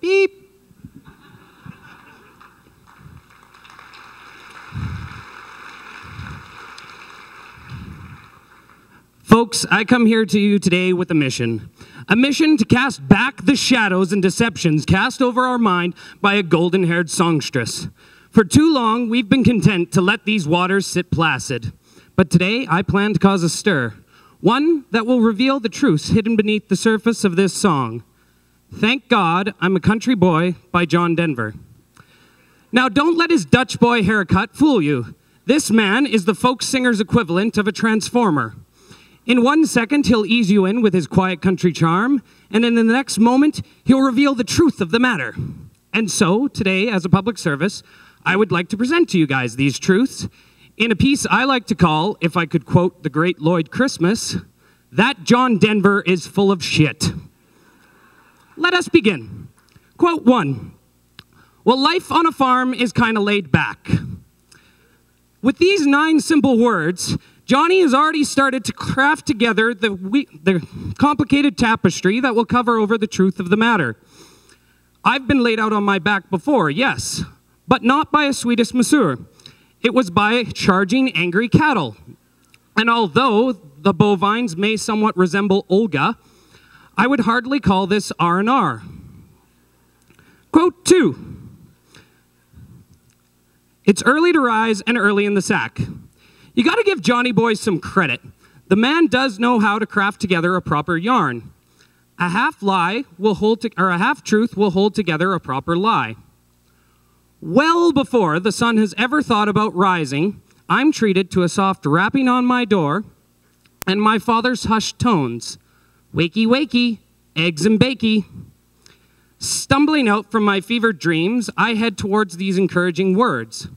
Beep. Folks, I come here to you today with a mission. A mission to cast back the shadows and deceptions cast over our mind by a golden-haired songstress. For too long, we've been content to let these waters sit placid. But today, I plan to cause a stir. One that will reveal the truths hidden beneath the surface of this song. Thank God I'm a Country Boy by John Denver. Now, don't let his Dutch boy haircut fool you. This man is the folk singer's equivalent of a transformer. In 1 second, he'll ease you in with his quiet country charm, and in the next moment, he'll reveal the truth of the matter. And so, today, as a public service, I would like to present to you guys these truths in a piece I like to call, if I could quote the great Lloyd Christmas, "That John Denver is full of shit." Let us begin. Quote 1. Well, life on a farm is kind of laid back. With these 9 simple words, Johnny has already started to craft together the complicated tapestry that will cover over the truth of the matter. I've been laid out on my back before, yes, but not by a Swedish masseur. It was by charging angry cattle. And although the bovines may somewhat resemble Olga, I would hardly call this R&R. Quote 2. It's early to rise and early in the sack. You got to give Johnny Boy some credit. The man does know how to craft together a proper yarn. A half lie will hold a half truth will hold together a proper lie. Well before the sun has ever thought about rising, I'm treated to a soft rapping on my door and my father's hushed tones. Wakey, wakey, eggs and bakey. Stumbling out from my fevered dreams, I head towards these encouraging words.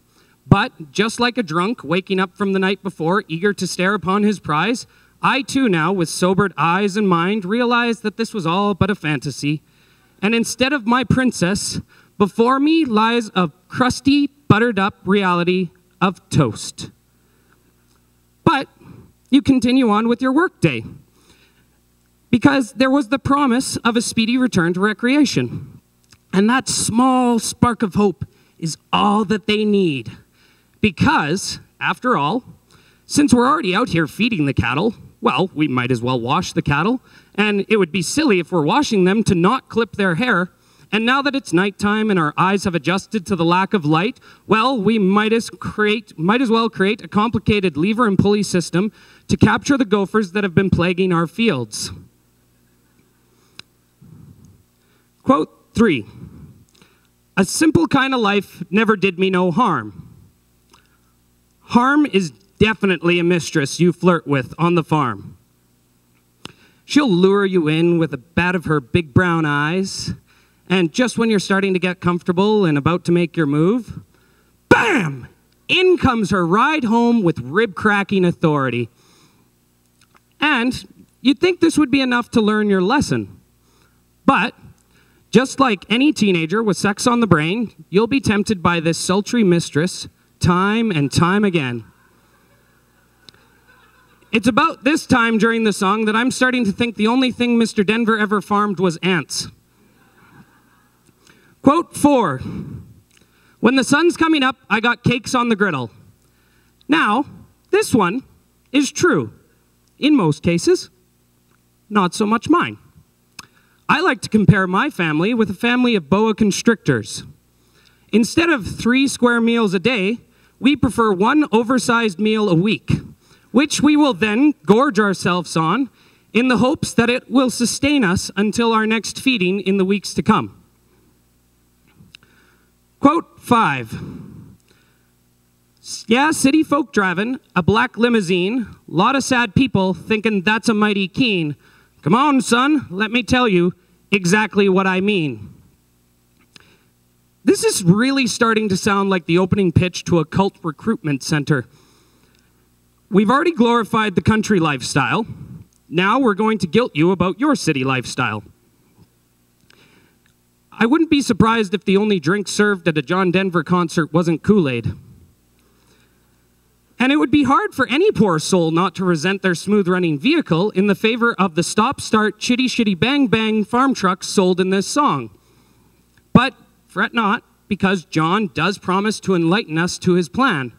But, just like a drunk waking up from the night before, eager to stare upon his prize, I too now, with sobered eyes and mind, realize that this was all but a fantasy. And instead of my princess, before me lies a crusty, buttered-up reality of toast. But you continue on with your workday, because there was the promise of a speedy return to recreation. And that small spark of hope is all that they need. Because, after all, since we're already out here feeding the cattle, well, we might as well wash the cattle, and it would be silly if we're washing them to not clip their hair. And now that it's nighttime and our eyes have adjusted to the lack of light, well, we might as well create a complicated lever and pulley system to capture the gophers that have been plaguing our fields. Quote 3. A simple kind of life never did me no harm. Harm is definitely a mistress you flirt with on the farm. She'll lure you in with a bat of her big brown eyes, and just when you're starting to get comfortable and about to make your move, bam! In comes her ride home with rib-cracking authority. And you'd think this would be enough to learn your lesson. But just like any teenager with sex on the brain, you'll be tempted by this sultry mistress time and time again. It's about this time during the song that I'm starting to think the only thing Mr. Denver ever farmed was ants. Quote 4. When the sun's coming up, I got cakes on the griddle. Now, this one is true. In most cases, not so much mine. I like to compare my family with a family of boa constrictors. Instead of 3 square meals a day, we prefer 1 oversized meal a week, which we will then gorge ourselves on in the hopes that it will sustain us until our next feeding in the weeks to come. Quote 5. Yeah, city folk driving, a black limousine, lot of sad people thinking that's a mighty keen. Come on, son, let me tell you exactly what I mean. This is really starting to sound like the opening pitch to a cult recruitment center. We've already glorified the country lifestyle. Now we're going to guilt you about your city lifestyle. I wouldn't be surprised if the only drink served at a John Denver concert wasn't Kool-Aid. And it would be hard for any poor soul not to resent their smooth-running vehicle in the favor of the stop-start, chitty-shitty-bang-bang farm trucks sold in this song. But fret not, because John does promise to enlighten us to his plan,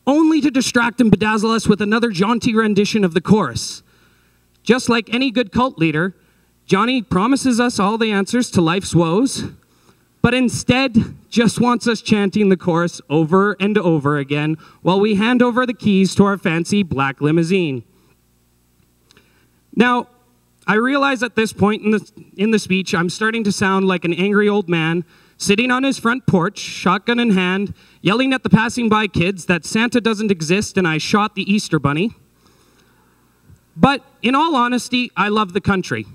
only to distract and bedazzle us with another jaunty rendition of the chorus. Just like any good cult leader, Johnny promises us all the answers to life's woes, but instead just wants us chanting the chorus over and over again while we hand over the keys to our fancy black limousine. Now, I realize at this point in the speech, I'm starting to sound like an angry old man sitting on his front porch, shotgun in hand, yelling at the passing by kids that Santa doesn't exist and I shot the Easter Bunny. But in all honesty, I love the country.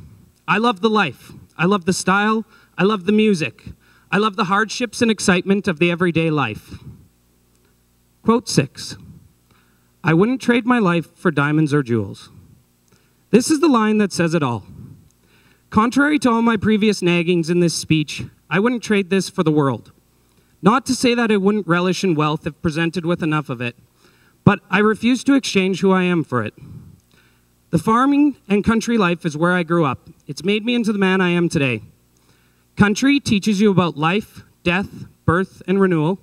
I love the life. I love the style. I love the music. I love the hardships and excitement of the everyday life. Quote 6, I wouldn't trade my life for diamonds or jewels. This is the line that says it all. Contrary to all my previous naggings in this speech, I wouldn't trade this for the world. Not to say that I wouldn't relish in wealth if presented with enough of it, but I refuse to exchange who I am for it. The farming and country life is where I grew up. It's made me into the man I am today. Country teaches you about life, death, birth, and renewal.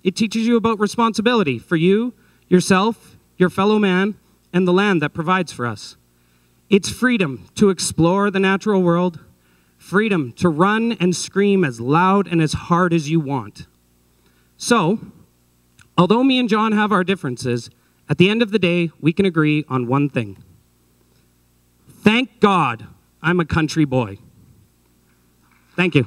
It teaches you about responsibility for you, yourself, your fellow man, and the land that provides for us. It's freedom to explore the natural world, freedom to run and scream as loud and as hard as you want. So, although me and John have our differences, at the end of the day, we can agree on one thing. Thank God I'm a country boy. Thank you.